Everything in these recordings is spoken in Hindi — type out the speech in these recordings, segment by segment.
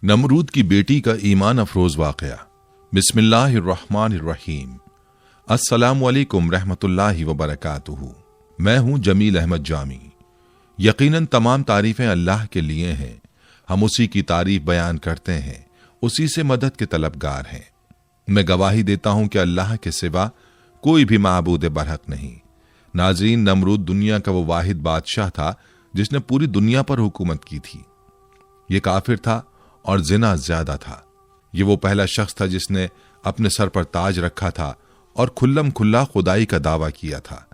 नमरूद की बेटी का ईमान अफरोज वाक़या। बिस्मिल्लाहिर्रहमानिर्रहीम। अस्सलामु अलैकुम रहमतुल्लाहि व बरकातुहू। मैं हूँ जमील अहमद जामी। यकीनन तमाम तारीफ़ें अल्लाह के लिए हैं। हम उसी की तारीफ बयान करते हैं, उसी से मदद के तलबगार हैं। मैं गवाही देता हूँ कि अल्लाह के सिवा कोई भी माबूद बरहक नहीं। नाज़रीन, नमरूद दुनिया का वो वाहिद बादशाह था जिसने पूरी दुनिया पर हुकूमत की थी। ये काफिर था और जिना ज्यादा था। ये वो पहला शख्स था जिसने अपने सर पर ताज रखा था और खुल्लम खुल्ला खुदाई का दावा किया था।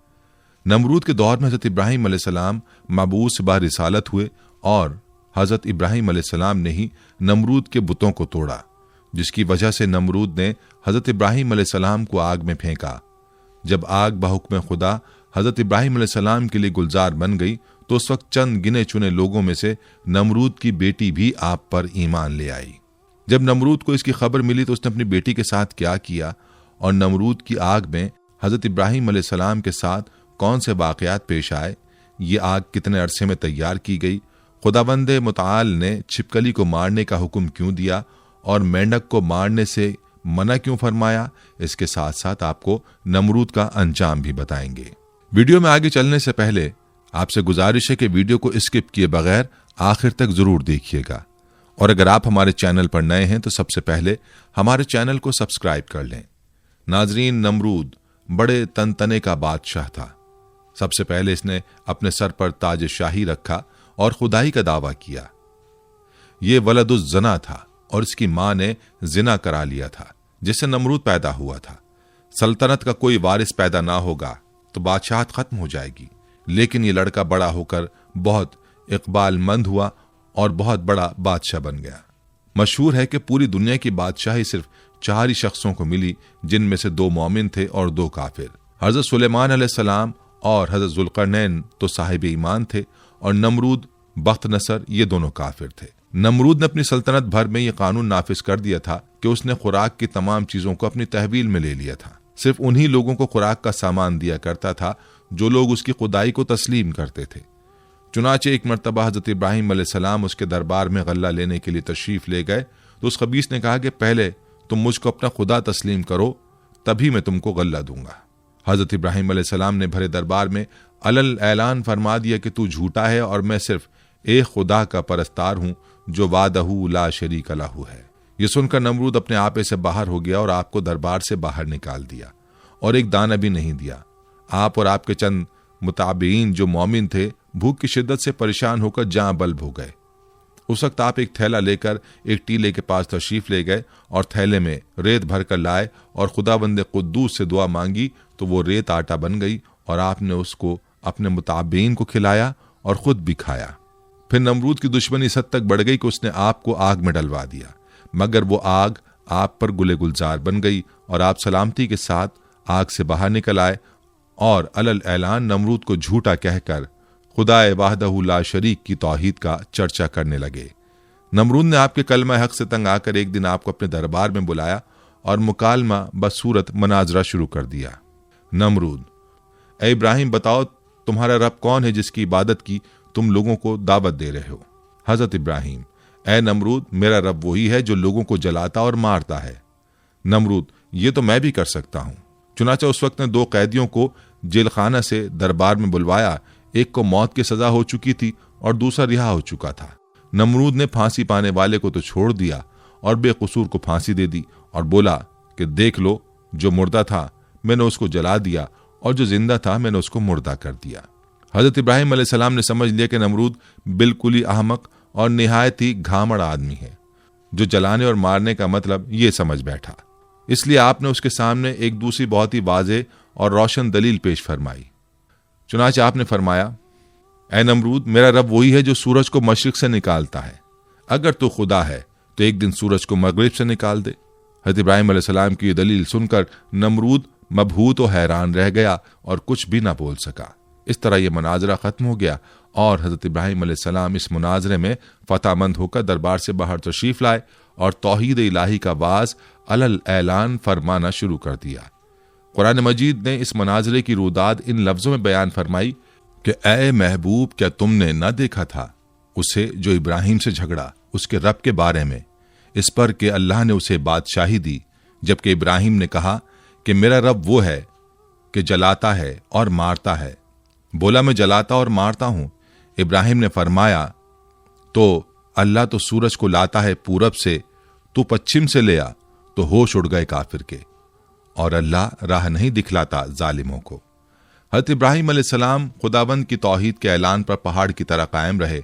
नमरूद के दौर में हजरत इब्राहीम अलैहिस्सलाम मबूस बा रिसालत हुए और हजरत इब्राहीम अलैहिस्सलाम ने ही नमरूद के बुतों को तोड़ा, जिसकी वजह से नमरूद ने हजरत इब्राहीम अलैहिस्सलाम को आग में फेंका। जब आग बहुक्म खुदा हजरत इब्राहीम अलैहिस्सलाम के लिए गुलजार बन गई तो उस वक्त चंद गिने चुने लोगों में से नमरूद की बेटी भी आप पर ईमान ले आई। जब नमरूद को इसकी खबर मिली तो उसने अपनी बेटी के साथ क्या किया और नमरूद की आग में हजरत इब्राहीम अलैहिस्सलाम के साथ कौन से वाक़यात पेश आए, ये आग कितने अरसे में तैयार की गई, खुदावंद मुताल ने छिपकली को मारने का हुक्म क्यों दिया और मेंढक को मारने से मना क्यों फरमाया, इसके साथ साथ आपको नमरूद का अंजाम भी बताएंगे। वीडियो में आगे चलने से पहले आपसे गुजारिश है कि वीडियो को स्किप किए बगैर आखिर तक जरूर देखिएगा, और अगर आप हमारे चैनल पर नए हैं तो सबसे पहले हमारे चैनल को सब्सक्राइब कर लें। नाजरीन, नमरूद बड़े तनतने का बादशाह था। सबसे पहले इसने अपने सर पर ताज शाही रखा और खुदाई का दावा किया। ये वलदुज जना था और इसकी मां ने जिना करा लिया था, जिससे नमरूद पैदा हुआ था। सल्तनत का कोई वारिस पैदा ना होगा तो बादशाहत खत्म हो जाएगी, लेकिन ये लड़का बड़ा होकर बहुत इकबालमंद हुआ और बहुत बड़ा बादशाह बन गया। मशहूर है कि पूरी दुनिया की बादशाही सिर्फ 4 ही शख्सों को मिली, जिनमें से 2 मोमिन थे और 2 काफिर। हजरत सुलेमान अलैहिस्सलाम और हजरत जुल्करनैन तो साहिब ईमान थे और नमरूद बख्त नसर ये दोनों काफिर थे। नमरूद ने अपनी सल्तनत भर में यह कानून नाफिज कर दिया था कि उसने खुराक की तमाम चीजों को अपनी तहवील में ले लिया था। सिर्फ उन्हीं लोगों को खुराक का सामान दिया करता था जो लोग उसकी खुदाई को तस्लीम करते थे। चुनाचे एक मरतबा हजरत इब्राहीम अलैहिस्सलाम उसके दरबार में गल्ला लेने के लिए तशरीफ ले गए तो उस खबीस ने कहा कि पहले तुम मुझको अपना खुदा तस्लीम करो, तभी मैं तुमको गल्ला दूंगा। हजरत इब्राहीम अलैहिस्सलाम ने भरे दरबार में अलल ऐलान फरमा दिया कि तू झूठा है और मैं सिर्फ एक खुदा का परस्तार हूं जो वादहू ला शरीक लहू है। यह सुनकर नमरूद अपने आपे से बाहर हो गया और आपको दरबार से बाहर निकाल दिया और एक दाना भी नहीं दिया। आप और आपके चंद मुताबिईन जो मोमिन थे भूख की शिद्दत से परेशान होकर जां बल्ब हो गए। उस वक्त आप एक थैला लेकर एक टीले के पास तशरीफ ले गए और थैले में रेत भर कर लाए और खुदावंद कुद्दूस से दुआ मांगी तो वो रेत आटा बन गई और आपने उसको अपने मुताबिईन को खिलाया और खुद भी खाया। फिर नमरूद की दुश्मनी इस हद तक बढ़ गई कि उसने आपको आग में डलवा दिया, मगर वो आग आप पर गुले गुलजार बन गई और आप सलामती के साथ आग से बाहर निकल आए और अलल ऐलान नमरूद को झूठा कहकर खुदाए वाहदहू ला शरीक की तौहीद का चर्चा करने लगे। नमरूद ने आपके कलमा हक से तंग आकर एक दिन आपको अपने दरबार में बुलाया और मुकालमा बसूरत मनाजरा शुरू कर दिया। नमरूद: ए इब्राहिम, बताओ तुम्हारा रब कौन है जिसकी इबादत की तुम लोगों को दावत दे रहे हो? हजरत इब्राहिम: ए नमरूद, मेरा रब वही है जो लोगों को जलाता और मारता है। नमरूद: ये तो मैं भी कर सकता हूं। चुनाचा उस वक्त ने 2 कैदियों को जेलखाना से दरबार में बुलवाया। एक को मौत की सजा हो चुकी थी और दूसरा रिहा हो चुका था। नमरूद ने फांसी पाने वाले को तो छोड़ दिया और बेकसूर को फांसी दे दी और बोला कि देख लो, जो मुर्दा था मैंने उसको जला दिया और जो जिंदा था मैंने उसको मुर्दा कर दिया। हजरत इब्राहीम अलैहिस्सलाम ने समझ लिया कि नमरूद बिल्कुल ही अहमक और निहायत ही घामड़ आदमी है, जो जलाने और मारने का मतलब ये समझ बैठा। इसलिए आपने उसके सामने एक दूसरी बहुत ही वाज़ेह और रोशन दलील पेश फरमाई। चुनाचे आपने फरमाया, ए नमरूद, मेरा रब वही है जो सूरज को मशरिक से निकालता है। अगर तू खुदा है तो एक दिन सूरज को मगरिब से निकाल दे। हजरत इब्राहीम अलैहिस्सलाम की दलील सुनकर नमरूद मबहूत और हैरान रह गया और कुछ भी ना बोल सका। इस तरह यह मुनाजरा खत्म हो गया और हजरत इब्राहीम अलैहिस्सलाम इस मुनाजरे में फतहमंद होकर दरबार से बाहर तशरीफ लाए और तौहीद इलाही का वाज अलल ऐलान फरमाना शुरू कर दिया। कुरान मजीद ने इस मनाजरे की रुदाद इन लफ्जों में बयान फरमाई कि ए महबूब, क्या तुमने न देखा था उसे जो इब्राहिम से झगड़ा उसके रब के बारे में इस पर कि अल्लाह ने उसे बादशाही दी, जबकि इब्राहिम ने कहा कि मेरा रब वो है कि जलाता है और मारता है। बोला, मैं जलाता और मारता हूं। इब्राहिम ने फरमाया, तो अल्लाह तो सूरज को लाता है पूरब से, तू पश्चिम से ले आ। तो होश उड़ गए काफिर के, और अल्लाह राह नहीं दिखलाता जालिमों को। हज़रत इब्राहिम अलैहिस्सलाम खुदाबंद की तौहीद के ऐलान पर पहाड़ की तरह कायम रहे,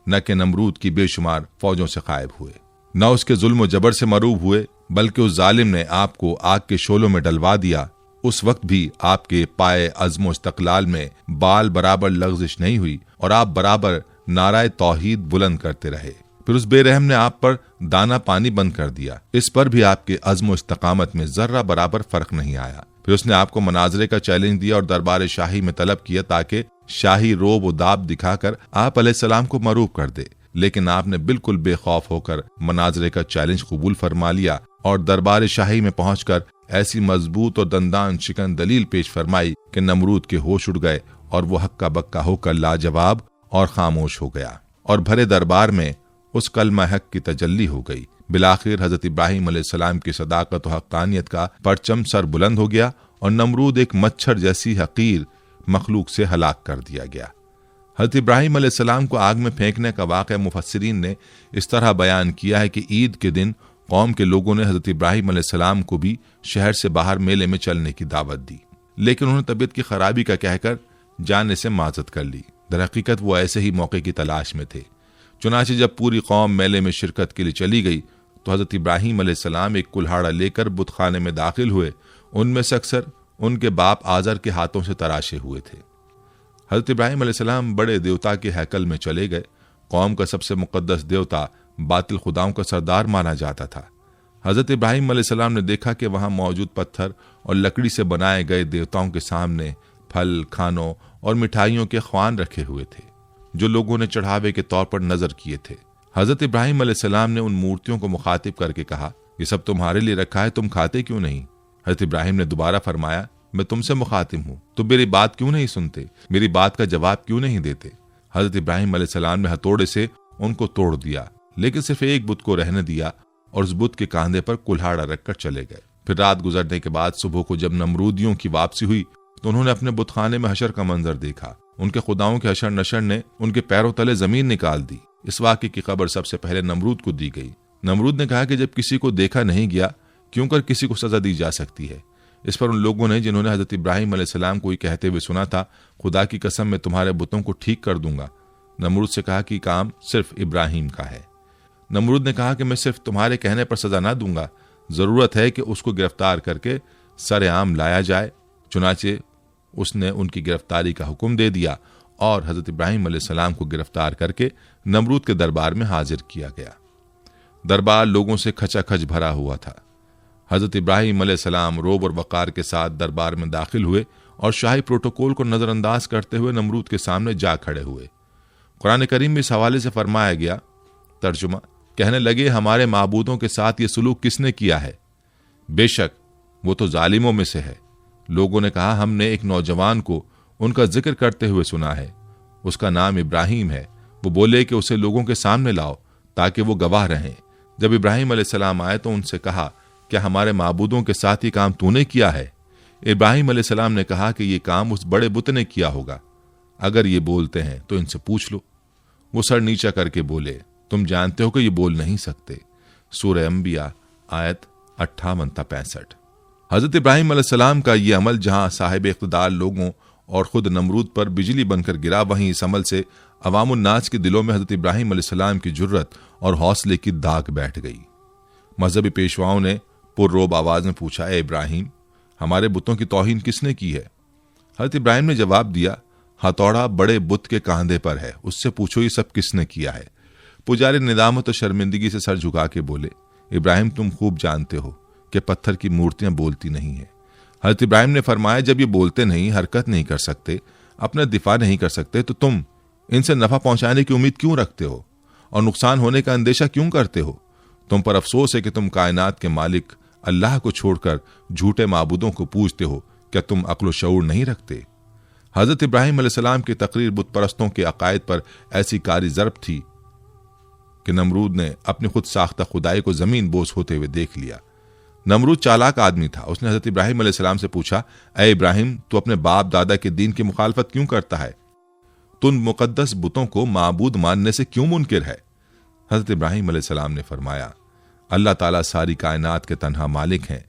न कि नमरूद की बेशुमार फौजों से गायब हुए, न उसके जुल्म जबर से मरूब हुए, बल्कि उस जालिम ने आपको आग के शोलों में डलवा दिया। उस वक्त भी आपके पाए अज़्म इस्तक़लाल में बाल बराबर लग़ज़िश नहीं हुई और आप बराबर नाराए तौहीद बुलंद करते रहे। फिर उस बेरहम ने आप पर दाना पानी बंद कर दिया। इस पर भी आपके अज़्म इस्तक़ामत में जर्रा बराबर फर्क नहीं आया। फिर उसने आपको मनाजरे का चैलेंज दिया और दरबार शाही में तलब किया ताकि शाही रोब व दाब दिखाकर आप अलैहिस्सलाम को मरूब कर दे, लेकिन आपने बिल्कुल बेखौफ होकर मनाजरे का चैलेंज कबूल फरमा लिया और दरबार शाही में पहुंचकर ऐसी मजबूत और दंदान शिकन दलील पेश फरमाई कि नमरूद के होश उड़ गए और वो हक्का बक्का होकर लाजवाब और खामोश हो गया और भरे दरबार में उस कलमा हक की तजल्ली हो गई। बिलाखिर हजरत इब्राहिम अलैहिस्सलाम की सदाकत और हक्कानियत का परचम सर बुलंद हो गया और नमरूद एक मच्छर जैसी हकीर मखलूक से हलाक कर दिया गया। हजरत इब्राहिम अलैहिस्सलाम को आग में फेंकने का वाक़या मुफस्सिरीन ने इस तरह बयान किया है कि ईद के दिन कौम के लोगों ने हजरत इब्राहिम अलैहिस्सलाम को भी शहर से बाहर मेले में चलने की दावत दी, लेकिन उन्होंने तबीयत की खराबी का कहकर जाने से माजत कर ली। दरहकीकत वो ऐसे ही मौके की तलाश में थे। चुनाचे जब पूरी कौम मेले में शिरकत के लिए चली गई तो हजरत इब्राहिम अलैहिस्सलाम एक कुल्हाड़ा लेकर बुतखाने में दाखिल हुए। उनमें से अक्सर उनके बाप आजर के हाथों से तराशे हुए थे। हजरत इब्राहिम अलैहिस्सलाम बड़े देवता के हैकल में चले गए। कौम का सबसे मुकद्दस देवता बातिल खुदाओं का सरदार माना जाता था। हजरत इब्राहिम अलैहिस्सलाम ने देखा कि वहां मौजूद पत्थर और लकड़ी से बनाए गए देवताओं के सामने फल, खानों और मिठाइयों के ख्वान रखे हुए थे जो लोगों ने चढ़ावे के तौर पर नजर किए थे। हजरत इब्राहिम अलैहिस्सलाम ने उन मूर्तियों को मुखातिब करके कहा, ये सब तुम्हारे लिए रखा है, तुम खाते क्यों नहीं? हजरत इब्राहिम ने दोबारा फरमाया, मैं तुमसे मुखातिब हूं, तुम मेरी बात क्यों नहीं सुनते, मेरी बात का जवाब क्यों नहीं देते? हजरत इब्राहिम अलैहिस्सलाम ने हथौड़े से उनको तोड़ दिया, लेकिन सिर्फ एक बुत को रहने दिया और उस बुत के कांधे पर कुल्हाड़ा रखकर चले गए। फिर रात गुजरने के बाद सुबह को जब नमरूदियों की वापसी हुई तो उन्होंने अपने बुतखाने में हशर का मंजर देखा। उनके खुदाओं के हशर नशर ने उनके पैरों तले जमीन निकाल दी। इस वाक़े की खबर सबसे पहले नमरूद को दी गई। नमरूद ने कहा कि जब किसी को देखा नहीं गया, क्यों कर किसी को सजा दी जा सकती है? इस पर उन लोगों ने जिन्होंने हजरत इब्राहिम अलैहिस्सलाम को कहते हुए सुना था, खुदा की कसम मैं तुम्हारे बुतों को ठीक कर दूंगा, नमरूद से कहा कि काम सिर्फ इब्राहिम का है। नमरूद ने कहा कि मैं सिर्फ तुम्हारे कहने पर सजा ना दूंगा, जरूरत है कि उसको गिरफ्तार करके सरेआम लाया जाए। चुनाचे उसने उनकी गिरफ्तारी का हुक्म दे दिया और हजरत इब्राहिम अलैहिस्सलाम को गिरफ्तार करके नमरूद के दरबार में हाजिर किया गया। दरबार लोगों से खचाखच भरा हुआ था। हजरत इब्राहिम अलैहिस्सलाम रोब और वकार के साथ दरबार में दाखिल हुए और शाही प्रोटोकॉल को नजरअंदाज करते हुए नमरूद के सामने जा खड़े हुए। कुरान करीम में इस हवाले से फरमाया गया, तर्जुमा, कहने लगे, हमारे माबूदों के साथ ये सलूक किसने किया है? बेशक वो तो जालिमों में से है। लोगों ने कहा, हमने एक नौजवान को उनका जिक्र करते हुए सुना है, उसका नाम इब्राहिम है। वो बोले कि उसे लोगों के सामने लाओ ताकि वो गवाह रहें। जब इब्राहिम अलैहिस्सलाम आए तो उनसे कहा, क्या हमारे माबूदों के साथ ये काम तूने किया है? इब्राहिम अलैहिस्सलाम ने कहा कि ये काम उस बड़े बुत ने किया होगा। अगर ये बोलते हैं तो इनसे पूछ लो। वो सर नीचा करके बोले, तुम जानते हो कि ये बोल नहीं सकते। सूरह अंबिया आयत 58-65। हजरत इब्राहिम अलैहिस्सलाम का ये अमल जहां साहिब इख्तिदार लोगों और खुद नमरूद पर बिजली बनकर गिरा, वहीं इस अमल से अवामुन्नास के दिलों में हजरत इब्राहिम अलैहिस्सलाम की जुर्रत और हौसले की दाग बैठ गई। मजहबी पेशवाओं ने पुररोब आवाज में पूछा, ए इब्राहिम, हमारे बुतों की तौहीन किसने की है? हजरत इब्राहिम ने जवाब दिया, हथौड़ा बड़े बुत के कांधे पर है, उससे पूछो ये सब किसने किया है। पुजारी निदामत और शर्मिंदगी से सर झुका के बोले, इब्राहिम, तुम खूब जानते हो कि पत्थर की मूर्तियां बोलती नहीं है। हजरत इब्राहिम ने फरमाया, जब ये बोलते नहीं, हरकत नहीं कर सकते, अपना दिफा नहीं कर सकते, तो तुम इनसे नफा पहुंचाने की उम्मीद क्यों रखते हो और नुकसान होने का अंदेशा क्यों करते हो? तुम पर अफसोस है कि तुम कायनात के मालिक अल्लाह को छोड़कर झूठे माबूदों को पूजते हो। क्या तुम अक्ल शऊर नहीं रखते? हजरत इब्राहिम अलैहिस्सलाम की तकरीर बुत परस्तों के अकायद पर ऐसी कारी ज़र्ब थी कि नमरूद ने अपनी खुद साख्ता खुदाई को जमीन बोस होते हुए देख लिया। नमरूद चालाक आदमी था। उसने हजरत इब्राहिम अलैहिस्सलाम से पूछा, ए इब्राहिम, तू अपने बाप दादा के दीन की मुखालफत क्यों करता है? तू उन मुकद्दस बुतों को माबूद मानने से क्यों मुनकिर है? हजरत इब्राहिम अलैहिस्सलाम ने फरमाया, अल्लाह ताला सारी कायनात के तन्हा मालिक हैं,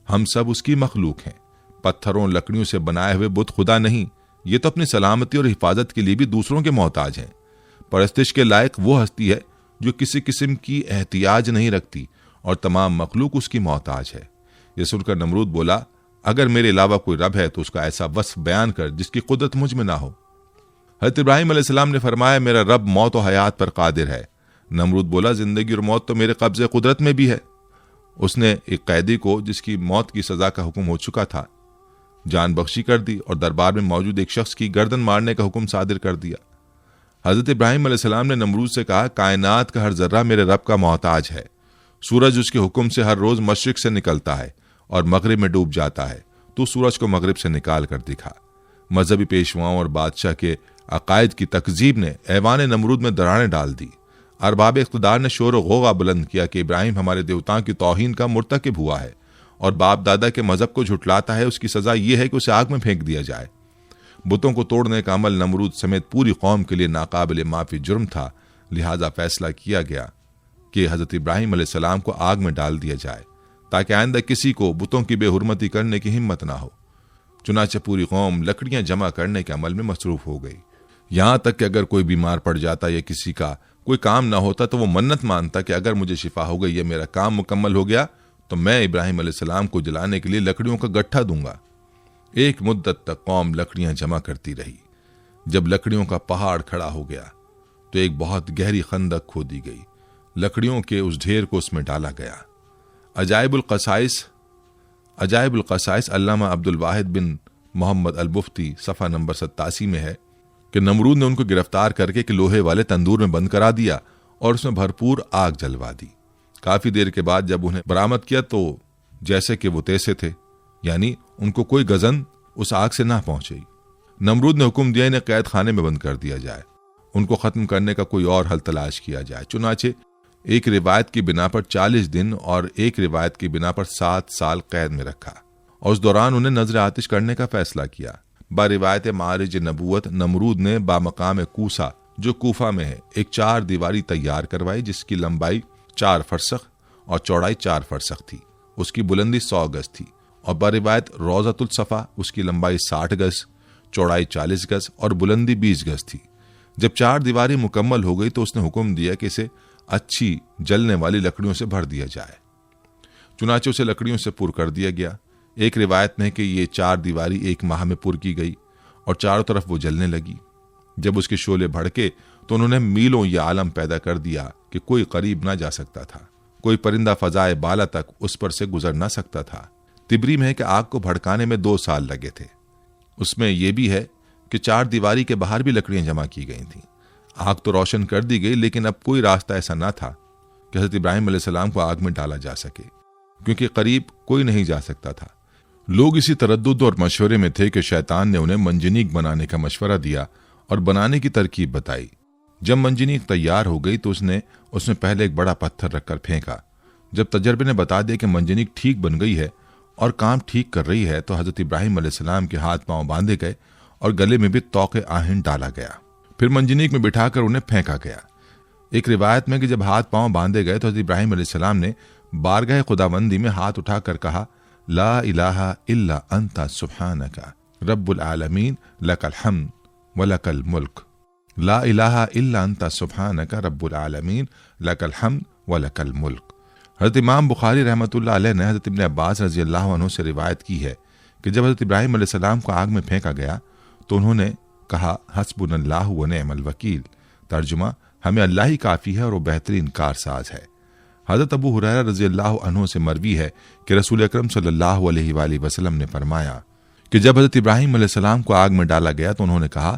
हम सब उसकी मखलूक हैं। पत्थरों लकड़ियों से बनाए हुए बुत खुदा नहीं, ये तो अपनी सलामती और हिफाजत के लिए भी दूसरों के मोहताज हैं। परस्तिश के लायक वो हस्ती है जो किसी किस्म की एहतियाज नहीं रखती और तमाम मखलूक उसकी मोहताज है। ये सुनकर नमरूद बोला, अगर मेरे अलावा कोई रब है तो उसका ऐसा वस्फ बयान कर जिसकी कुदरत मुझ में ना हो। हज़रत इब्राहिम अलैहिस्सलाम ने फरमाया, मेरा रब मौत और हयात पर कादिर है। नमरूद बोला, जिंदगी और मौत तो मेरे कब्जे कुदरत में भी है। उसने एक कैदी को जिसकी मौत की सजा का हुक्म हो चुका था जान बख्शी कर दी और दरबार में मौजूद एक शख्स की गर्दन मारने का हुक्म सादिर कर दिया। हजरत इब्राहिम अलैहिस्सलाम ने नमरूद से कहा, कायनात का हर जर्रा मेरे रब का मोहताज है। सूरज उसके हुक्म से हर रोज मशरिक से निकलता है और मगरिब में डूब जाता है। तू सूरज को मगरिब से निकाल कर दिखा। मजहबी पेशवाओं और बादशाह के अकायद की तकजीब ने ऐवान नमरूद में दरारें डाल दी। अरबाब इख्तिदार ने शोर गोगा बुलंद किया कि इब्राहिम हमारे देवताओं की तौहीन का मुर्तकिब हुआ है और बाप दादा के मजहब को झुटलाता है। उसकी सजा यह है कि उसे आग में फेंक दिया जाए। बुतों को तोड़ने का अमल नमरूद समेत पूरी कौम के लिए नाकाबिल माफी जुर्म था। लिहाजा फैसला किया गया कि हजरत इब्राहिम अलैहिस्सलाम को आग में डाल दिया जाए ताकि आइंदा किसी को बुतों की बेहुरमती करने की हिम्मत ना हो। चुनाचे पूरी कौम लकड़ियां जमा करने के अमल में मसरूफ हो गई। यहां तक कि अगर कोई बीमार पड़ जाता या किसी का कोई काम ना होता तो वो मन्नत मानता कि अगर मुझे शिफा हो गई या मेरा काम मुकम्मल हो गया तो मैं इब्राहिम अलैहिस्सलाम को जलाने के लिए लकड़ियों का गट्ठा दूंगा। एक मुद्दत तक कौम लकड़ियां जमा करती रही। जब लकड़ियों का पहाड़ खड़ा हो गया तो एक बहुत गहरी खंदक खोदी गई। लकड़ियों के उस ढेर को उसमें डाला गया। अजाइबुल कसाइस अल्लामा अब्दुल वाहिद बिन मोहम्मद अल मुफ्ती सफ़ा नंबर 87 में है कि नमरूद ने उनको गिरफ्तार करके कि लोहे वाले तंदूर में बंद करा दिया और उसमें भरपूर आग जलवा दी। काफी देर के बाद जब उन्हें बरामद किया तो जैसे कि वो तैसे थे, यानी उनको कोई गजन उस आग से ना पहुंची। नमरूद ने हुक्म दिया इन्हें कैद खाने में बंद कर दिया जाए, उनको खत्म करने का कोई और हल तलाश किया जाए। चुनाचे एक रिवायत की बिना पर 40 दिन और एक रिवायत की बिना पर 7 साल कैद में रखा और उस दौरान उन्हें नजर आतिश करने का फैसला किया। बारिवायत मारिज नबूवत नमरूद ने बामकाम कूसा जो कूफा में है एक 4 दीवारी तैयार करवाई जिसकी लंबाई 4 फरसख और चौड़ाई 4 फरसख थी। उसकी बुलंदी 100 गज थी। और बारिवायत रोज़तुल सफ़ा उसकी लंबाई 60 गज, चौड़ाई 40 गज और बुलंदी 20 गज थी। जब 4 दीवारी मुकम्मल हो गई तो उसने हुक्म दिया कि इसे अच्छी जलने वाली लकड़ियों से भर दिया जाए। चुनाचे उसे लकड़ियों से पुर कर दिया गया। एक रिवायत में कि ये 4 दीवारी 1 माह में पुर की गई और चारों तरफ वो जलने लगी। जब उसके शोले भड़के तो उन्होंने मीलों यह आलम पैदा कर दिया कि कोई करीब ना जा सकता था, कोई परिंदा फजाए बाला तक उस पर से गुजर ना सकता था। तिबरी में है कि आग को भड़काने में 2 साल लगे थे। उसमें यह भी है कि 4 दीवारी के बाहर भी लकड़ियां जमा की गई थीं। आग तो रोशन कर दी गई लेकिन अब कोई रास्ता ऐसा ना था कि हज़रत इब्राहिम अलैहिस्सलाम को आग में डाला जा सके, क्योंकि करीब कोई नहीं जा सकता था। लोग इसी तरद्दुद और मशवरे में थे कि शैतान ने उन्हें मंजनीक बनाने का मशवरा दिया और बनाने की तरकीब बताई। जब मंजनीक तैयार हो गई तो उसने उसमें पहले एक बड़ा पत्थर रखकर फेंका। जब तजर्बे ने बता दिया कि मंजनीक ठीक बन गई है और काम ठीक कर रही है तो हज़रत इब्राहिम अलैहिस्सलाम के हाथ पांव बांधे गए और गले में भी तौके आहिन डाला गया। फिर मंजनीक में बिठाकर उन्हें फेंका गया। एक रिवायत में कि जब हाथ पांव बांधे गए तो हज़रत इब्राहिम अलैहिस्सलाम ने बारगाह खुदाबंदी में हाथ उठाकर कहा, ला इलाहा इल्ला अंता सुब्हानका रब्बुल आलमीन लकल हम्द व लकल मुल्क। ला इलाहा इल्ला अंता सुब्हानका रब्बुल आलमीन लकल हम्द व लकल मुल्क। हज़रत इमाम बुखारी रहमतुल्लाह अलैह ने हज़रत इब्न अब्बास रज़ी अल्लाह अन्हु से रिवायत की है कि जब हज़रत इब्राहिम अलैहिस्सलाम को आग में फेंका गया तो उन्होंने कहा, हस्बुनल्लाहु व निअमल वकील। तर्जुमा, हमें अल्लाह ही काफ़ी है और वो बेहतरीन कारसाज है। हज़रत अबू हुरैरा रज़ी अल्लाह अन्हु से मरवी है कि रसूल अकरम सल्लल्लाहु अलैहि वसल्लम ने फरमाया कि जब हज़रत इब्राहिम अलैहिस्सलाम को आग में डाला गया तो उन्होंने कहा,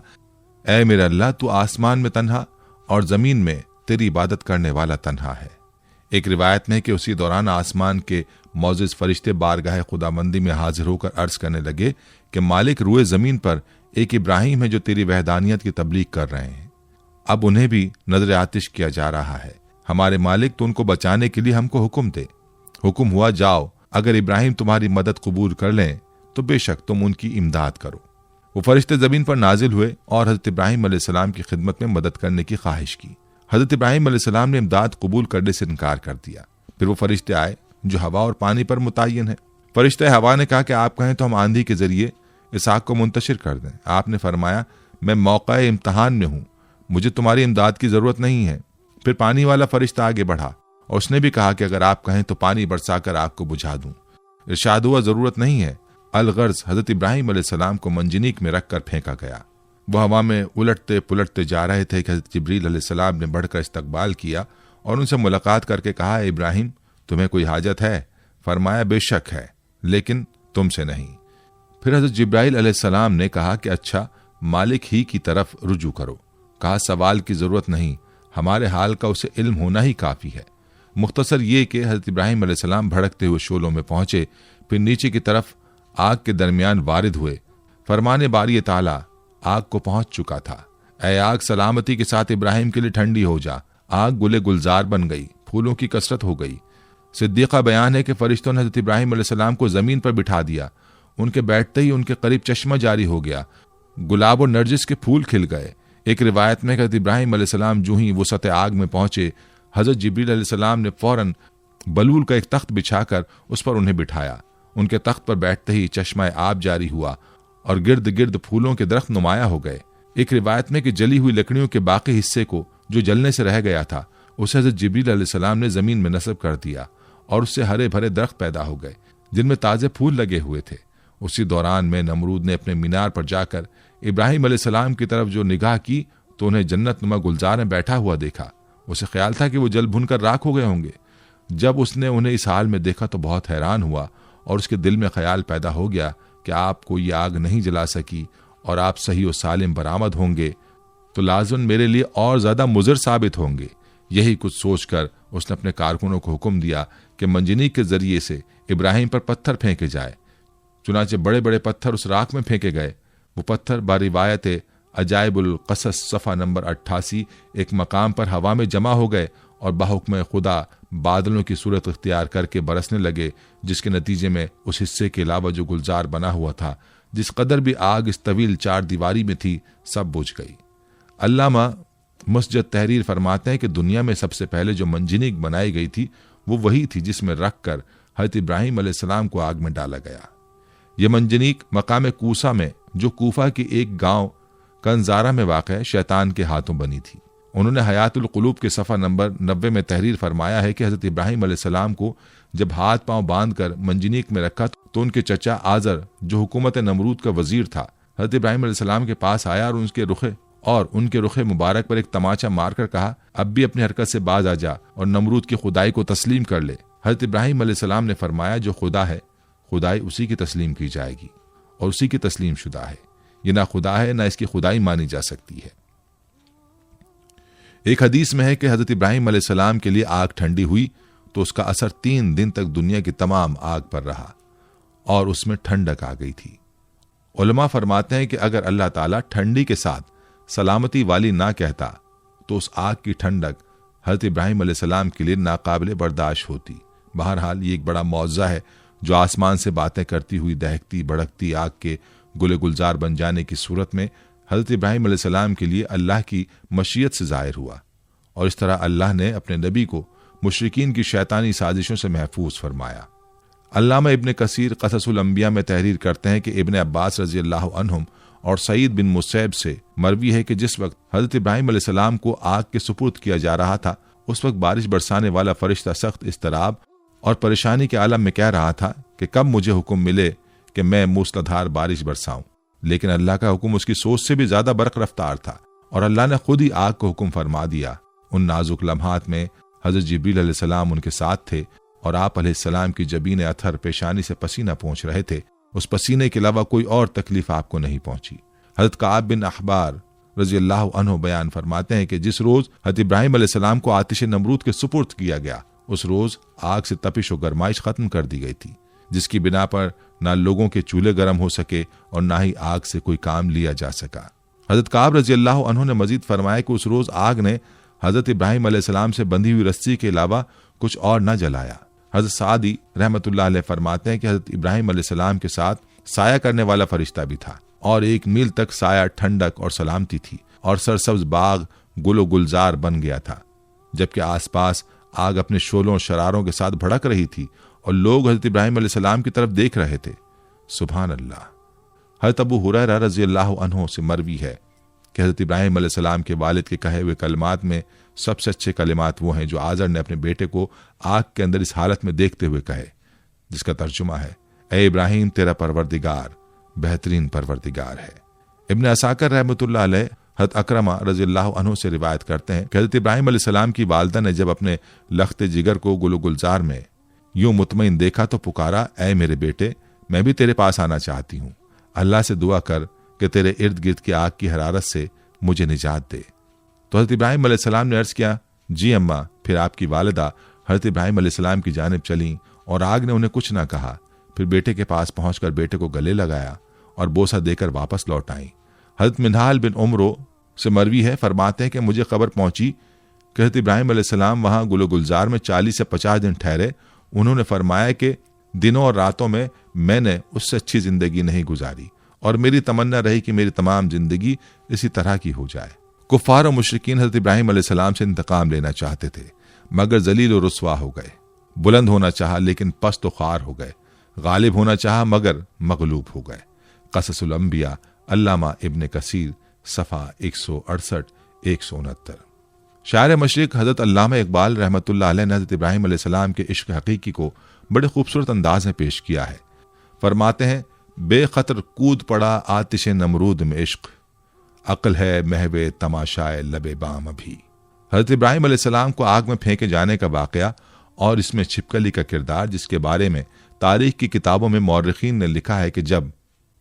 ऐ मेरे अल्लाह, तू आसमान में तन्हा और ज़मीन में तेरी इबादत करने वाला तन्हा है। एक रिवायत में कि उसी दौरान आसमान के मौजिज़ फरिश्ते बारगाह खुदाबंदी में हाजिर होकर अर्ज करने लगे कि मालिक, रुए ज़मीन पर एक इब्राहिम है जो तेरी वहदानियत की तबलीग कर रहे हैं। अब उन्हें भी नजर आतिश किया जा रहा है। हमारे मालिक तो उनको बचाने के लिए हमको हुक्म दे। हुक्म हुआ, जाओ, अगर इब्राहिम तुम्हारी मदद कबूल कर लें तो बेशक तुम उनकी इमदाद करो। वो फरिश्ते जमीन पर नाजिल हुए और हजरत इब्राहिम अलैहिस्सलाम की खिदमत में मदद करने की ख्वाहिश की। हजरत इब्राहिम अलैहिस्सलाम ने इमदाद कबूल करने से इनकार कर दिया। फिर वो फरिश्ते आए जो हवा और पानी पर मुतय्यन है। फरिश्ते हवा ने कहा कि आप कहें तो हम आंधी के जरिए इस आग को मुंतशिर कर दें। आपने फरमाया, मैं मौका इम्तहान में हूं, मुझे तुम्हारी इमदाद की जरूरत नहीं है। फिर पानी वाला फरिश्ता आगे बढ़ा और उसने भी कहा कि अगर आप कहें तो पानी बरसाकर आग को बुझा दूं। इरशाद हुआ, जरूरत नहीं है। अलगर्ज हजरत इब्राहिम अलैहिस्सलाम को मंजनीक में रखकर फेंका गया। वह हवा में उलटते पुलटते जा रहे थे कि हजरत जिब्रील अलैहिस्सलाम ने बढ़कर इस्तकबाल किया और उनसे मुलाकात करके कहा, इब्राहिम तुम्हें कोई हाजत है? फरमाया, बेशक है, लेकिन तुमसे नहीं। फिर हजरत जिब्राइल अलैहिस्सलाम ने कहा कि अच्छा, मालिक ही की तरफ रुजू करो। कहा, सवाल की जरूरत नहीं, हमारे हाल का उसे इल्म होना ही काफी है। मुख्तसर ये कि हजरत इब्राहिम अलैहिस्सलाम भड़कते हुए शोलों में पहुंचे, फिर नीचे की तरफ आग के दरमियान वारिद हुए। फरमाने बारी ताला आग को पहुंच चुका था। ऐ आग, सलामती के साथ इब्राहिम के लिए ठंडी हो जा। आग गुले गुलजार बन गई, फूलों की कसरत हो गई। सिद्दीक़ा बयान है कि फरिश्तों ने हजरत इब्राहिम अलैहिस्सलाम को जमीन पर बिठा दिया। उनके बैठते ही उनके करीब चश्मा जारी हो गया, गुलाब और नरजिस के फूल खिल गए। एक रिवायत में हजरत इब्राहिम अलैहिस्सलाम जो ही वसत आग में पहुंचे, हजरत जिब्रील अलैहिस्सलाम ने फौरन बलूल का एक तख्त बिछाकर उस पर उन्हें बिठाया। उनके तख्त पर बैठते ही चश्मा आब जारी हुआ और गिर्द गिर्द फूलों के दरख्त नुमाया हो गए। एक रिवायत में कि जली हुई लकड़ियों के बाकी हिस्से को जो जलने से रह गया था, उसे हजरत जिब्रील अलैहिस्सलाम ने जमीन में नस्ब कर दिया और उससे हरे भरे दरख्त पैदा हो गए जिनमें ताजे फूल लगे हुए थे। उसी दौरान में नमरूद ने अपने मीनार पर जाकर इब्राहिम अलैहिस्सलाम की तरफ जो निगाह की तो उन्हें जन्नत नुमा गुलजार में बैठा हुआ देखा। उसे ख्याल था कि वो जल भुनकर राख हो गए होंगे। जब उसने उन्हें इस हाल में देखा तो बहुत हैरान हुआ और उसके दिल में ख्याल पैदा हो गया कि आपको ये आग नहीं जला सकी और आप सही और सालिम बरामद होंगे तो लाज़िमन मेरे लिए और ज्यादा मुज़िर साबित होंगे। यही कुछ सोचकर उसने अपने कारकुनों को हुक्म दिया कि मंजनीक के जरिए से इब्राहिम पर पत्थर फेंके जाए। चुनाचे बड़े बड़े पत्थर उस राख में फेंके गए। वो पत्थर बारिवायत अजाइबुल क़सस सफ़ा नंबर 88 एक मकाम पर हवा में जमा हो गए और बाहुक्म खुदा बादलों की सूरत इख्तियार करके बरसने लगे, जिसके नतीजे में उस हिस्से के अलावा जो गुलजार बना हुआ था, जिस कदर भी आग इस तवील चार दीवारी में थी, सब बुझ गई। अल्लामा मुस्जद तहरीर फरमाते हैं कि दुनिया में सबसे पहले जो मंजनीक बनाई गई थी वो वही थी जिसमें रख कर हजरत इब्राहिम अलैहिस्सलाम को आग में डाला गया। यह मंजनीक मकाम कूसा में, जो कूफा के एक गांव कंजारा में वाक़ शैतान के हाथों बनी थी। उन्होंने हयातुल क़ुलूब के सफ़ा नंबर 90 में तहरीर फरमाया है कि हजरत इब्राहिम अलैहिस्सलाम को जब हाथ पांव बांधकर मंजनीक में रखा तो उनके चचा आजर, जो हुकूमत नमरूद का वजीर था, हजरत इब्राहिम अलैहिस्सलाम के पास आया और उनके रुखे मुबारक पर एक तमाचा मारकर कहा, अब भी अपनी हरकत से बाज आ जा और नमरूद की खुदाई को तस्लीम कर ले। हजरत इब्राहिम अलैहिस्सलाम ने फरमाया, जो खुदा है खुदाई उसी की तस्लीम की जाएगी और उसी की तस्लीम शुदा है। ये ना खुदा है ना इसकी खुदाई मानी जा सकती है। एक हदीस में है कि हजरत इब्राहिम अलैहिस्सलाम के लिए आग ठंडी हुई तो उसका असर 3 दिन तक दुनिया की तमाम आग पर रहा और उसमें ठंडक आ गई थी। उलमा फरमाते हैं कि अगर अल्लाह ताला ठंडी के साथ सलामती वाली ना कहता तो उस आग की ठंडक हजरत इब्राहिम अलैहिस्सलाम के लिए नाकाबिले बर्दाश्त होती। बहरहाल ये एक बड़ा मौजज़ा है जो आसमान से बातें करती हुई दहकती भड़कती आग के गुले गुलजार बन जाने की सूरत में हजरत इब्राहिम अलैहिस्सलाम के लिए अल्लाह की मशीयत से ज़ाहिर हुआ और इस तरह अल्लाह ने अपने नबी को मुशरिकीन की शैतानी साजिशों से महफूज फरमाया। अल्लामा इब्न कसीर क़ससुल अंबिया में तहरीर करते हैं कि इब्न अब्बास रज़ी अल्लाहु अन्हुम और सईद बिन मुसैब से मरवी है कि जिस वक्त हजरत इब्राहिम अलैहिस्सलाम को आग के सुपुर्द किया जा रहा था, उस वक्त बारिश बरसाने वाला फरिश्ता सख्त इस्तराब और परेशानी के आलम में कह रहा था कि कब मुझे हुक्म मिले कि मैं मूसलाधार बारिश बरसाऊं। लेकिन अल्लाह का हुक्म उसकी सोच से भी ज्यादा बरक रफ्तार था और अल्लाह ने खुद ही आग को हुक्म फरमा दिया। उन नाजुक लम्हात में हजरत जिब्रील अलैहिस्सलाम उनके साथ थे और आप अलैहिस्सलाम की जबीन अथर पेशानी से पसीना पहुंच रहे थे। उस पसीने के अलावा कोई और तकलीफ आपको नहीं पहुंची। हजरत काब बिन अखबार रज़ी अल्लाहु अन्हु बयान फरमाते हैं कि जिस रोज हजरत इब्राहिम अलैहिस्सलाम को आतिश नमरूद के सुपुर्द किया गया, उस रोज आग से तपिश और गरमाइश खत्म कर दी गई थी, जिसकी बिना पर ना लोगों के चूल्हे गर्म हो सके और ना ही आग से कोई काम लिया जा सका। हजरत काब रज़ी अल्लाहु अन्हु ने मजीद फरमाया कि उस रोज आग ने हजरत इब्राहिम अलैहिस्सलाम से बंधी हुई रस्सी के अलावा कुछ और न जलाया। हजरत सादी रहमतुल्लाह अलैह फरमाते हैं कि हजरत इब्राहिम अलैहिस्सलाम के साथ साया करने वाला फरिश्ता भी था और 1 मील तक साया, ठंडक और सलामती थी और सरसब्ज बाग गुलो गुलजार बन गया था, जबकि आसपास आग अपने शोलों और शरारों के साथ भड़क रही थी और लोग हजरत इब्राहिम अलैहिस्सलाम की तरफ देख रहे थे। सुभान अल्लाह। हजरत अबू हुरैरा रज़ियल्लाहु अन्हु से मरवी है कि हजरत इब्राहिम अलैहिस्सलाम के वालिद के कहे हुए कलमात में सबसे अच्छे कलिमात वो हैं जो आज़र ने अपने बेटे को आग के अंदर इस हालत में देखते हुए कहे, जिसका तर्जुमा है, ए इब्राहिम तेरा परवरदिगार बेहतरीन परवरदिगार है। इब्न असाकर रहमतुल्लाह अलैह हज़रत अकरमा रज़ियल्लाहु अन्हु से रिवायत करते हैं कि हज़रत इब्राहिम अलैहिस्सलाम की वालिदा ने जब अपने लख्त जिगर को गुलो गुलजार में यूं मुतमईन देखा तो पुकारा, ऐ मेरे बेटे, मैं भी तेरे पास आना चाहती हूँ, अल्लाह से दुआ कर कि तेरे इर्द गिर्द की आग की हरारत से मुझे निजात दे। तो हज़रत इब्राहिम अलैहिस्सलाम ने अर्ज़ किया, जी अम्मा। फिर आपकी वालिदा हज़रत इब्राहिम अलैहिस्सलाम की जानिब चलीं और आग ने उन्हें कुछ न कहा। फिर बेटे के पास पहुंचकर बेटे को गले लगाया और बोसा देकर वापस लौट आई। हज़रत मिनहाल बिन उमरो से मरवी है, फरमाते हैं कि मुझे खबर पहुंची कि हज़रत इब्राहिम अलैहिस्सलाम वहां गुलो गुलजार में 40 से 50 दिन ठहरे। उन्होंने फरमाया कि दिनों और रातों में मैंने उससे अच्छी जिंदगी नहीं गुजारी और मेरी तमन्ना रही कि मेरी तमाम जिंदगी इसी तरह की हो जाए। कुफ्फार और मुशरिकीन हज़रत इब्राहिम अलैहिस्सलाम से इंतकाम लेना चाहते थे, मगर जलील और रुस्वा हो गए। बुलंद होना चाहा लेकिन पस्त ख्वार हो गए। गालिब होना चाहा मगर मगलूब हो गए। क़ससुल अंबिया अल्लामा इब्न कसीर सफ़ा 168-169। शायर मशरिक हज़रत अल्लामा इकबाल रहमतुल्लाह अलैह ने हज़रत इब्राहिम अलैहिस्सलाम के इश्क हकीकी को बड़े खूबसूरत अंदाज में पेश किया है। फरमाते हैं, बेखतर कूद पड़ा आतिश नमरूद में इश्क, अक्ल है महवे तमाशाए लबे बाम अभी। हज़रत इब्राहिम अलैहिस्सलाम को आग में फेंके जाने का वाक़या और इसमें छिपकली का किरदार, जिसके बारे में तारीख की किताबों में मौरखीन ने लिखा है कि जब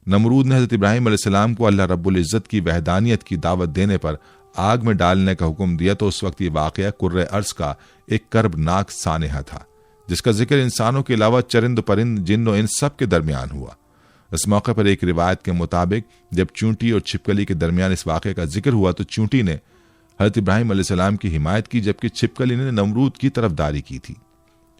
नमरूद ने हज़रत इब्राहिम अलैहिस्सलाम को अल्लाह रब्बुल इज़्ज़त की वहदानियत की दावत देने पर आग में डालने का हुक्म दिया तो उस वक्त ये वाक़या कुर्रे अर्ज़ का एक कर्बनाक सानेहा था, जिसका जिक्र इंसानों के अलावा चरिंद परिंद जिन्न और इंस सब के दरमियान हुआ। इस मौके पर एक रिवायत के मुताबिक जब चूंटी और छिपकली के दरमियान इस वाक़े का जिक्र हुआ तो चूंटी ने हज़रत इब्राहिम अलैहिस्सलाम की हिमायत की, जबकि छिपकली ने नमरूद की तरफदारी की थी।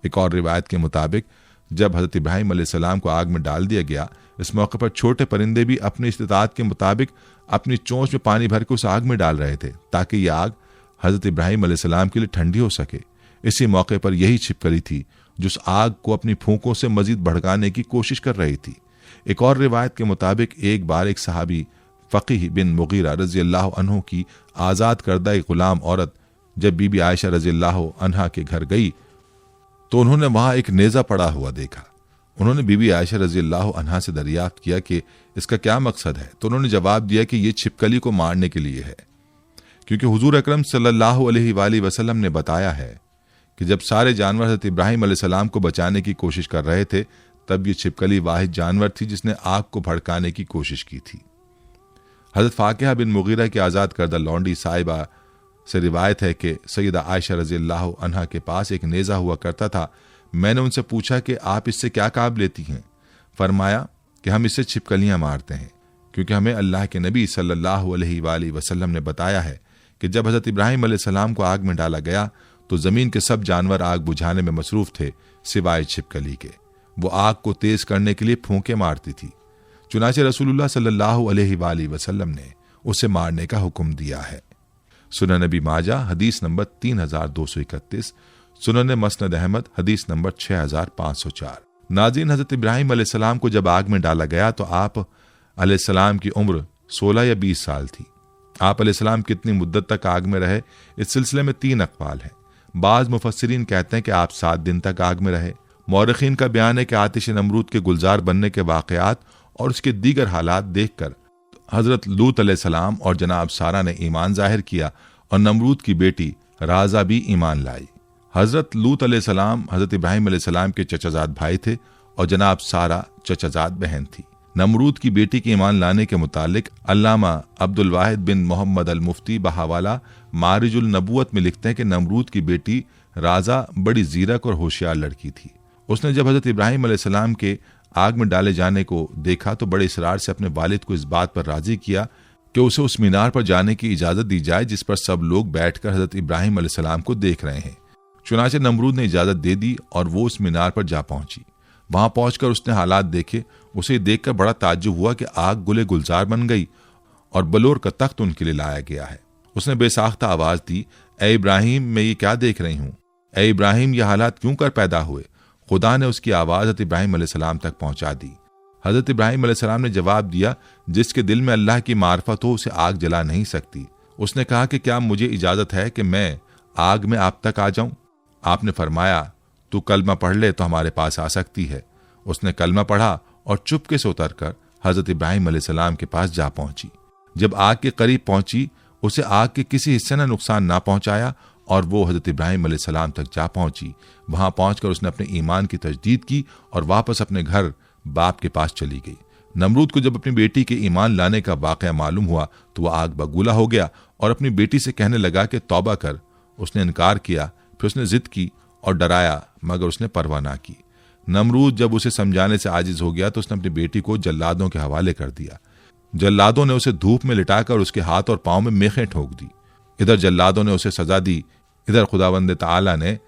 एक और रिवायत के मुताबिक जब हज़रत इब्राहिम अलैहिस्सलाम को आग में डाल दिया गया, इस मौके पर छोटे परिंदे भी अपनी इस्तिताअत के मुताबिक अपनी चोंच में पानी भर के उस आग में डाल रहे थे ताकि यह आग हज़रत इब्राहिम अलैहिस्सलाम के लिए ठंडी हो सके। इसी मौके पर यही छिपकली थी जो उस आग को अपनी फूंकों से मजीद भड़काने की कोशिश कर रही थी। एक और रिवायत के मुताबिक एक बार एक सहाबी फ़कीह बिन मुगीरा रज़ियल्लाहु अन्हु की आज़ाद करदा एक गुलाम औरत जब बीबी आयशा रज़ियल्लाहु अन्हा के घर गई तो उन्होंने वहां एक नेज़ा पड़ा हुआ देखा। उन्होंने बीबी आयशा रज़ियल्लाहु अन्हा से दरियाफ्त किया कि इसका क्या मकसद है, तो उन्होंने जवाब दिया कि यह छिपकली को मारने के लिए है, क्योंकि हुजूर अकरम सल्लल्लाहु अलैहि वसल्लम ने बताया है कि जब सारे जानवर हज़रत इब्राहिम अलैहिस्सलाम को बचाने की कोशिश कर रहे थे तब ये छिपकली वाहिद जानवर थी जिसने आग को भड़काने की कोशिश की थी। हज़रत फाकिहा बिन मुगीरा की आज़ाद करदा लौंडी साहिबा से रिवायत है कि सैयदा आयशा रज़ियल्लाहु अन्हा के पास एक नेज़ा हुआ करता था। मैंने उनसे पूछा कि आप इससे क्या काम लेती हैं? फरमाया कि हम इससे छिपकलियां मारते हैं, क्योंकि हमें अल्लाह के नबी सल्लल्लाहु अलैहि वसल्लम ने बताया है कि जब हज़रत इब्राहिम अलैहिस्सलाम को आग में डाला गया तो ज़मीन के सब जानवर आग बुझाने में मसरूफ़ थे सिवाय छिपकली के। वो आग को तेज करने के लिए फूंके मारती थी। चुनाचे रसूलुल्लाह सल्लल्लाहु अलैहि वसल्लम ने उसे मारने का हुक्म दिया है। सुनन नबी माजा हदीस नंबर 3231, सुनन मसनद अहमद हदीस नंबर 6504। नाज़रीन, हज़रत इब्राहिम अलैहिस्सलाम को जब आग में डाला गया तो आप अलैहिस्सलाम की उम्र 16 या 20 साल थी। आप अलैहिस्सलाम कितनी मुद्दत तक आग में रहे, इस सिलसिले में 3 अक़वाल हैं। बाज़ मुफस्सिरीन कहते हैं कि आप 7 दिन तक आग में रहे। मौरखीन का बयान है कि आतिश नमरूद के गुलजार बनने के वाक़यात और उसके दीगर हालात देखकर हज़रत लूत अलैहिस्सलाम और जनाब सारा ने ईमान जाहिर किया और नमरूद की बेटी राजा भी ईमान लाई। हज़रत लूत अलैहिस्सलाम हज़रत इब्राहिम अलैहिस्सलाम के चचाजाद भाई थे और जनाब सारा चचाजाद बहन थी। नमरूद की बेटी के ईमान लाने के मुतालिक अल्लामा अब्दुल वाहिद बिन मोहम्मद अल मुफ्ती बहावाला मारिजुल नबूवत में लिखते हैं कि नमरूद की बेटी राजा बड़ी ज़ीरक और होशियार लड़की थी। उसने जब हज़रत इब्राहिम अलैहिस्सलाम के आग में डाले जाने को देखा तो बड़े इसरार से अपने वालिद को इस बात पर राजी किया कि उसे उस मीनार पर जाने की इजाजत दी जाए जिस पर सब लोग बैठकर हजरत इब्राहिम अलैहिस्सलाम को देख रहे हैं। चुनाचे नमरूद ने इजाजत दे दी और वो उस मीनार पर जा पहुंची। वहां पहुंचकर उसने हालात देखे। उसे देखकर बड़ा ताज्जुब हुआ कि आग गुले गुलजार बन गई और बलोर का तख्त उनके लिए लाया गया है। उसने बेसाख्ता आवाज दी, ए इब्राहिम, मैं ये क्या देख रही हूँ? ए इब्राहिम, ये हालात क्यों कर पैदा हुए? खुदा ने उसकी आवाज हजरत इब्राहिम अलैहिस्सलाम तक पहुंचा दी। हजरत इब्राहिम अलैहिस्सलाम ने जवाब दिया, जिसके दिल में अल्लाह की मार्फत हो उसे आग जला नहीं सकती। उसने कहा कि क्या मुझे इजाजत है कि मैं आग में आप तक आ जाऊं? आपने फरमाया, तू कलमा पढ़ ले तो हमारे पास आ सकती है। उसने कलमा पढ़ा और चुपके से उतरकर हजरत इब्राहिम अलैहिस्सलाम के पास जा पहुंची। जब आग के करीब पहुंची, उसे आग के किसी हिस्से ने नुकसान ना पहुंचाया और वो हजरत इब्राहिम अलैहिस्सलाम तक जा पहुंची। वहां पहुंचकर उसने अपने ईमान की तजदीद की और वापस अपने घर बाप के पास चली गई। नमरूद को जब अपनी बेटी के ईमान लाने का वाकया मालूम हुआ तो वह आग बगूला हो गया और अपनी बेटी से कहने लगा कि तौबा कर। उसने इनकार किया। फिर उसने जिद की और डराया, मगर उसने परवाह ना की। नमरूद जब उसे समझाने से आजिज हो गया तो उसने अपनी बेटी को जल्लादों के हवाले कर दिया। जल्लादों ने उसे धूप में लिटाकर उसके हाथ और पांव में मेखें ठोक दी। इधर जल्लादों ने उसे सजा दी, इधर खुदावंद ताला ने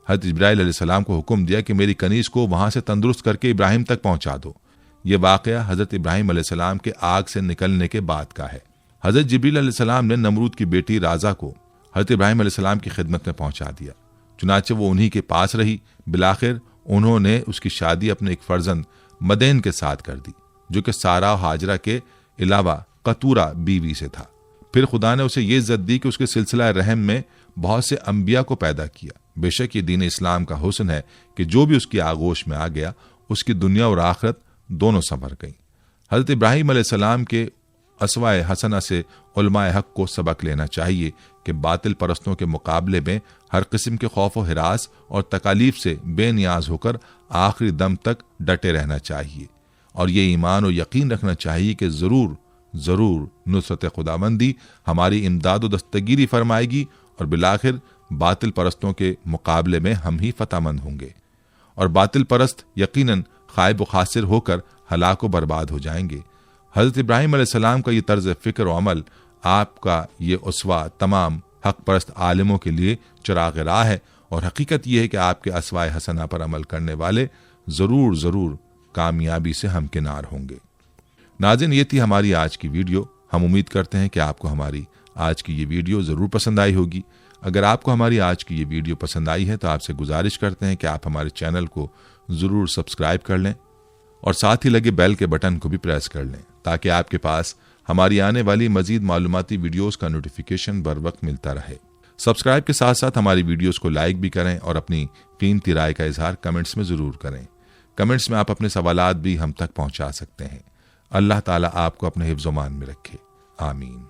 हजरत इब्राहिम अलैहिस्सलाम को हुक्म दिया कि मेरी कनीज को वहां से तंदुरुस्त करके इब्राहिम तक पहुंचा दो। ये वाकया हजरत इब्राहिम अलैहिस्सलाम के आग से निकलने के बाद का है। हजरत जिब्रील अलैहिस्सलाम ने नमरूद की बेटी राजा को हजरत इब्राहिम अलैहिस्सलाम की खिदमत में पहुंचा दिया। चुनाचे वो उन्हीं के पास रही। बिलाखिर उन्होंने उसकी शादी अपने एक फर्जंद मदेन के साथ कर दी, जो कि सारा और हाजरा के अलावा कतूरा बीवी से था। फिर खुदा ने उसे ये इज्जत दी कि उसके सिलसिला रहम में बहुत से अंबिया को पैदा किया। बेशक ये दीन इस्लाम का हुस्न है कि जो भी उसकी आगोश में आ गया उसकी दुनिया और आखिरत दोनों संभर गई। हजरत इब्राहिम अलैहिस्सलाम के असवाए हसना से उलमाए हक को सबक लेना चाहिए कि बातिल परस्तों के मुकाबले में हर किस्म के खौफ व हिरास और तकालीफ से बेनियाज होकर आखिरी दम तक डटे रहना चाहिए और ये ईमान और यकीन रखना चाहिए कि जरूर जरूर नुसरत खुदाबंदी हमारी इमदाद व दस्तगीरी फरमाएगी और बिलाखिर बातिल परस्तों के मुकाबले में हम ही फतहमंद होंगे और बातिल परस्त यकीनन खाइब व खासिर होकर हलाक व बर्बाद हो जाएंगे। हजरत इब्राहिम अलैहिस्सलाम का ये तर्ज फिक्र व अमल आपका ये उसवा तमाम हक परस्त आलिमों के लिए चिराग राह है और हकीकत यह है कि आपके असवाए हसना पर अमल करने वाले जरूर जरूर कामयाबी से हमकिनार होंगे। नाज़रीन, ये थी हमारी आज की वीडियो। हम उम्मीद करते हैं कि आपको हमारी आज की ये वीडियो ज़रूर पसंद आई होगी। अगर आपको हमारी आज की ये वीडियो पसंद आई है तो आपसे गुजारिश करते हैं कि आप हमारे चैनल को ज़रूर सब्सक्राइब कर लें और साथ ही लगे बेल के बटन को भी प्रेस कर लें ताकि आपके पास हमारी आने वाली मजीद मालूमाती वीडियोस का नोटिफिकेशन बर वक्त मिलता रहे। सब्सक्राइब के साथ साथ हमारी वीडियोस को लाइक भी करें और अपनी कीमती राय का इजहार कमेंट्स में ज़रूर करें। कमेंट्स में आप अपने सवालात भी हम तक पहुंचा सकते हैं। अल्लाह ताला आपको अपने हिफ्ज़-ओ-मान में रखे। आमीन।